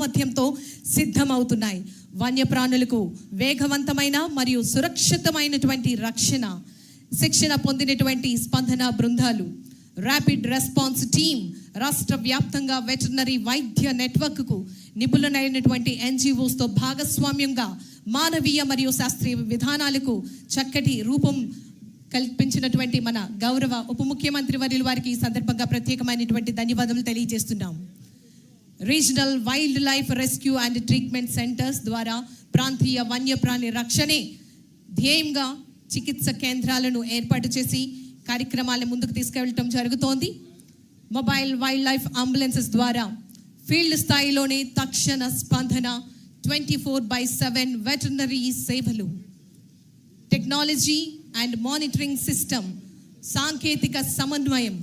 సామర్థ్యంతో సిద్ధమవుతున్నాయి. వన్యప్రాణులకు వేగవంతమైన మరియు సురక్షితమైనటువంటి రక్షణ, శిక్షణ పొందినటువంటి స్పందన బృందాలు, ర్యాపిడ్ రెస్పాన్స్ టీమ్, రాష్ట్ర వ్యాప్తంగా వెటర్నరీ వైద్య నెట్వర్క్కు నిపుణులైనటువంటి NGOస్తో భాగస్వామ్యంగా మానవీయ మరియు శాస్త్రీయ విధానాలకు చక్కటి రూపం కల్పించినటువంటి మన గౌరవ ఉప ముఖ్యమంత్రి వర్యుల వారికి ఈ సందర్భంగా ప్రత్యేకమైనటువంటి ధన్యవాదాలు తెలియజేస్తున్నాం. Regional wild life rescue and treatment centres ద్వారా ప్రాంతీయ వన్యప్రాణి రక్షణే ధ్యేయంగా చికిత్స కేంద్రాలను ఏర్పాటు చేసి కార్యక్రమాలను ముందుకు తీసుకెళ్లడం జరుగుతోంది. మొబైల్ వైల్డ్ లైఫ్ అంబులెన్సెస్ ద్వారా ఫీల్డ్ స్థాయిలోనే తక్షణ స్పందన, 24/7 వెటర్నరీ సేవలు, టెక్నాలజీ అండ్ మానిటరింగ్ సిస్టమ్, సాంకేతిక సమన్వయం,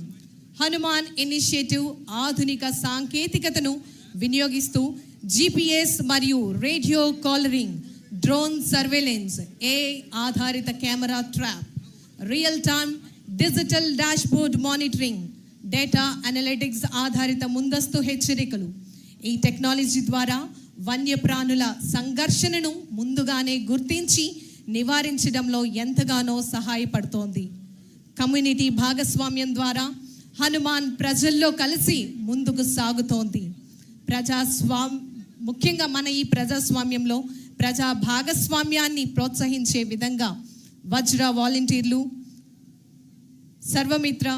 హనుమాన్ ఇనిషియేటివ్ ఆధునిక సాంకేతికతను వినియోగిస్తూ GPS మరియు రేడియో కాలరింగ్, డ్రోన్ సర్వేలెన్స్, AI ఆధారిత camera trap, real time digital dashboard monitoring, data analytics ఆధారిత ముందస్తు హెచ్చరికలు. ఈ టెక్నాలజీ ద్వారా వన్యప్రాణుల సంఘర్షణను ముందుగానే గుర్తించి నివారించడంలో ఎంతగానో సహాయపడుతోంది. కమ్యూనిటీ భాగస్వామ్యం ద్వారా హనుమాన్ ప్రజల్లో కలిసి ముందుకు సాగుతోంది. ముఖ్యంగా మన ఈ ప్రజాస్వామ్యంలో ప్రజా భాగస్వామ్యాన్ని ప్రోత్సహించే విధంగా వజ్ర వాలంటీర్లు, సర్వమిత్ర